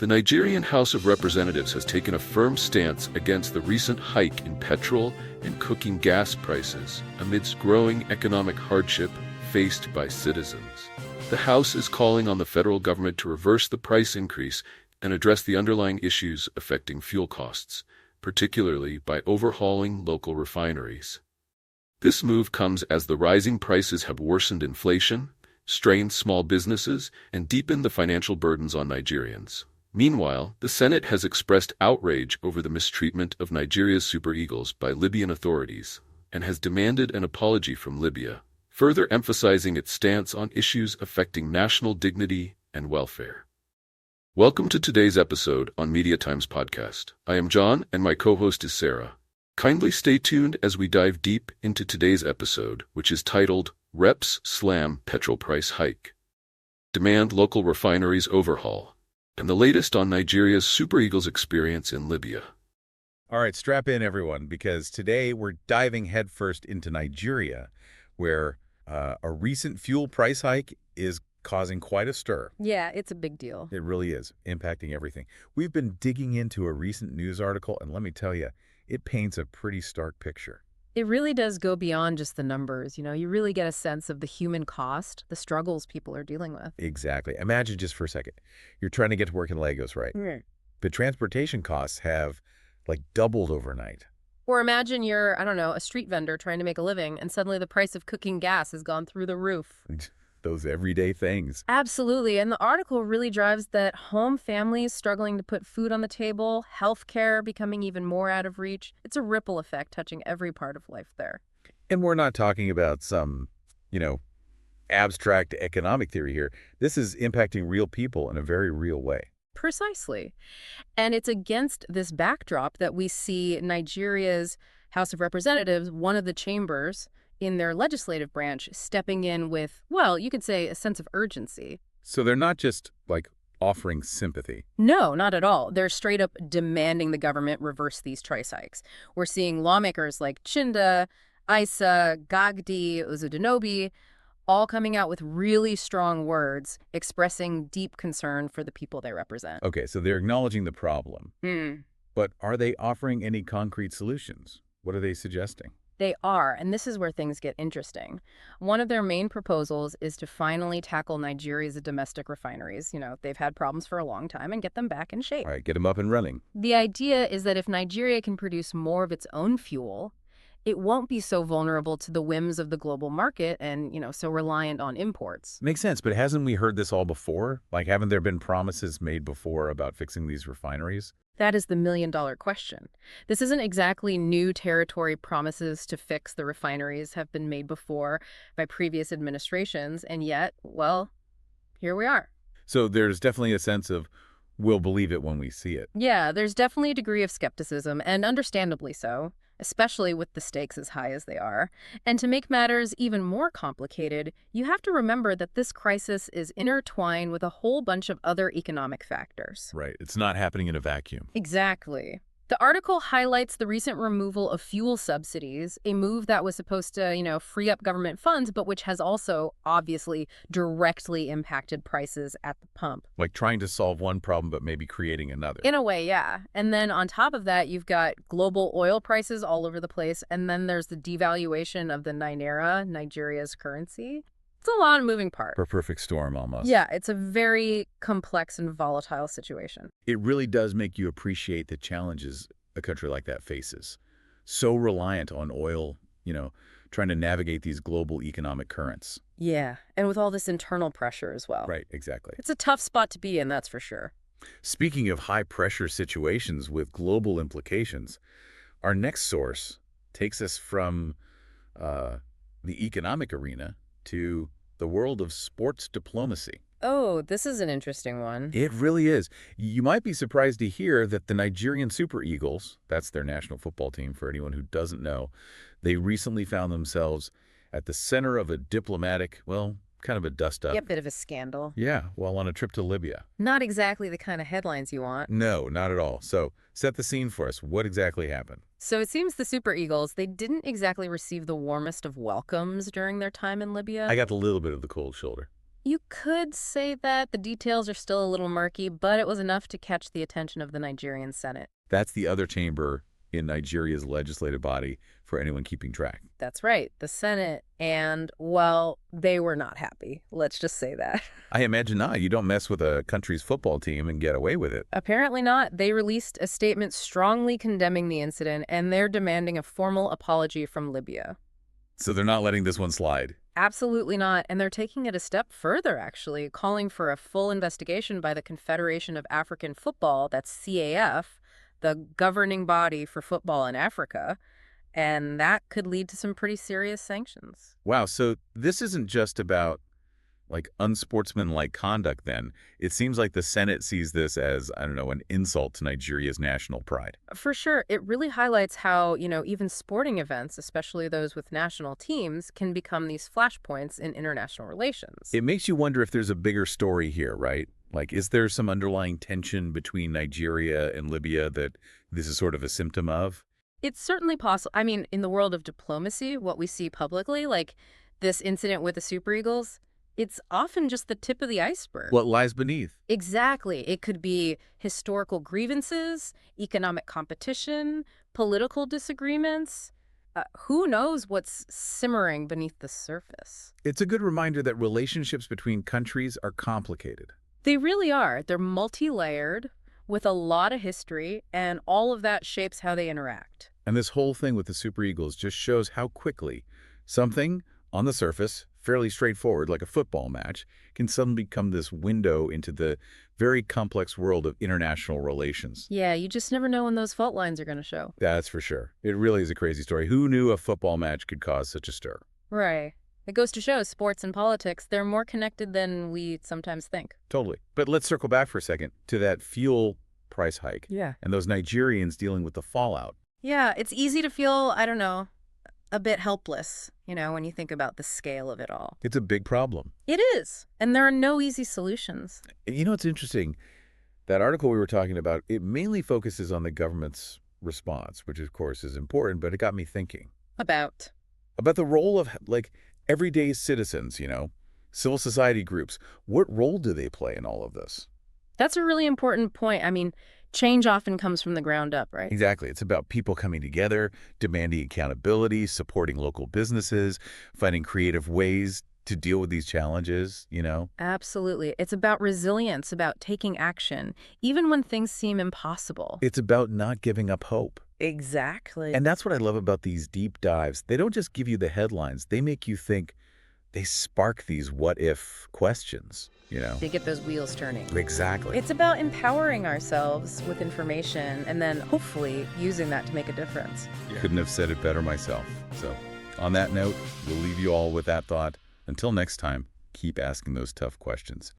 The Nigerian House of Representatives has taken a firm stance against the recent hike in petrol and cooking gas prices amidst growing economic hardship faced by citizens. The House is calling on the federal government to reverse the price increase and address the underlying issues affecting fuel costs, particularly by overhauling local refineries. This move comes as the rising prices have worsened inflation, strained small businesses, and deepened the financial burdens on Nigerians. Meanwhile, the Senate has expressed outrage over the mistreatment of Nigeria's Super Eagles by Libyan authorities and has demanded an apology from Libya, further emphasizing its stance on issues affecting national dignity and welfare. Welcome to today's episode on Media Times Podcast. I am John, and my co-host is Sarah. Kindly stay tuned as we dive deep into today's episode, which is titled, Reps Slam Petrol Price Hike. Demand Local Refineries Overhaul, and the latest on Nigeria's Super Eagles experience in Libya. All right, strap in, everyone, because today we're diving headfirst into Nigeria, where a recent fuel price hike is causing quite a stir. Yeah, it's a big deal. It really is, impacting everything. We've been digging into a recent news article, and let me tell you, it paints a pretty stark picture. It really does go beyond just the numbers. You really get a sense of the human cost, the struggles people are dealing with. Exactly. Imagine just for a second, you're trying to get to work in Lagos, right? Right. But transportation costs have, doubled overnight. Or imagine you're, a street vendor trying to make a living, and suddenly the price of cooking gas has gone through the roof. Those everyday things. Absolutely. And the article really drives that home, families struggling to put food on the table, healthcare becoming even more out of reach. It's a ripple effect touching every part of life there. And we're not talking about some, abstract economic theory here. This is impacting real people in a very real way. Precisely. And it's against this backdrop that we see Nigeria's House of Representatives, one of the chambers in their legislative branch, stepping in with, well, you could say a sense of urgency. So they're not just, offering sympathy. No, not at all. They're straight up demanding the government reverse these price hikes. We're seeing lawmakers like Chinda, Issa, Gagdi, Uzodinobi, all coming out with really strong words expressing deep concern for the people they represent. Okay, so they're acknowledging the problem. But are they offering any concrete solutions? What are they suggesting? They are, and this is where things get interesting. One of their main proposals is to finally tackle Nigeria's domestic refineries. They've had problems for a long time, and get them back in shape. All right, get them up and running. The idea is that if Nigeria can produce more of its own fuel, it won't be so vulnerable to the whims of the global market and, so reliant on imports. Makes sense, but hasn't we heard this all before? Haven't there been promises made before about fixing these refineries? That is the million-dollar question. This isn't exactly new territory. Promises to fix the refineries have been made before by previous administrations, and yet, well, here we are. So there's definitely a sense of we'll believe it when we see it. Yeah, there's definitely a degree of skepticism, and understandably so, especially with the stakes as high as they are. And to make matters even more complicated, you have to remember that this crisis is intertwined with a whole bunch of other economic factors. Right. It's not happening in a vacuum. Exactly. The article highlights the recent removal of fuel subsidies, a move that was supposed to, free up government funds, but which has also obviously directly impacted prices at the pump. Like trying to solve one problem, but maybe creating another. In a way, yeah. And then on top of that, you've got global oil prices all over the place. And then there's the devaluation of the naira, Nigeria's currency. It's a lot of moving parts. A perfect storm, almost. Yeah, it's a very complex and volatile situation. It really does make you appreciate the challenges a country like that faces. So reliant on oil, trying to navigate these global economic currents. Yeah, and with all this internal pressure as well. Right, exactly. It's a tough spot to be in, that's for sure. Speaking of high-pressure situations with global implications, our next source takes us from the economic arena to the world of sports diplomacy. Oh, this is an interesting one. It really is. You might be surprised to hear that the Nigerian Super Eagles, that's their national football team for anyone who doesn't know, they recently found themselves at the center of a diplomatic, kind of a dust-up. Yeah, bit of a scandal. Yeah, while on a trip to Libya. Not exactly the kind of headlines you want. No, not at all. So set the scene for us. What exactly happened? So it seems the Super Eagles, they didn't exactly receive the warmest of welcomes during their time in Libya. I got a little bit of the cold shoulder. You could say that the details are still a little murky, but it was enough to catch the attention of the Nigerian Senate. That's the other chamber in Nigeria's legislative body for anyone keeping track. That's right, the Senate, and, well, they were not happy. Let's just say that. I imagine not. You don't mess with a country's football team and get away with it. Apparently not. They released a statement strongly condemning the incident, and they're demanding a formal apology from Libya. So they're not letting this one slide. Absolutely not, and they're taking it a step further, actually, calling for a full investigation by the Confederation of African Football, that's CAF, the governing body for football in Africa, and that could lead to some pretty serious sanctions. Wow, so this isn't just about, like, unsportsmanlike conduct then. It seems like the Senate sees this as, I don't know, an insult to Nigeria's national pride. For sure, it really highlights how, even sporting events, especially those with national teams, can become these flashpoints in international relations. It makes you wonder if there's a bigger story here, right? Like, is there some underlying tension between Nigeria and Libya that this is sort of a symptom of? It's certainly possible. I mean, in the world of diplomacy, what we see publicly, like this incident with the Super Eagles, it's often just the tip of the iceberg. What lies beneath? Exactly. It could be historical grievances, economic competition, political disagreements. Who knows what's simmering beneath the surface? It's a good reminder that relationships between countries are complicated. They really are. They're multi-layered, with a lot of history, and all of that shapes how they interact. And this whole thing with the Super Eagles just shows how quickly something, on the surface, fairly straightforward, like a football match, can suddenly become this window into the very complex world of international relations. Yeah, you just never know when those fault lines are going to show. That's for sure. It really is a crazy story. Who knew a football match could cause such a stir? Right. It goes to show sports and politics, they're more connected than we sometimes think. Totally. But let's circle back for a second to that fuel price hike. Yeah. And those Nigerians dealing with the fallout. Yeah, it's easy to feel, I don't know, a bit helpless, when you think about the scale of it all. It's a big problem. It is. And there are no easy solutions. It's interesting. That article we were talking about, it mainly focuses on the government's response, which of course is important, but it got me thinking. About the role of, everyday citizens, civil society groups. What role do they play in all of this? That's a really important point. I mean, change often comes from the ground up, right? Exactly. It's about people coming together, demanding accountability, supporting local businesses, finding creative ways to deal with these challenges, Absolutely. It's about resilience, about taking action, even when things seem impossible. It's about not giving up hope. Exactly. And that's what I love about these deep dives. They don't just give you the headlines. They make you think. They spark these what-if questions, They get those wheels turning. Exactly. It's about empowering ourselves with information and then hopefully using that to make a difference. Couldn't have said it better myself. So on that note, we'll leave you all with that thought. Until next time, keep asking those tough questions.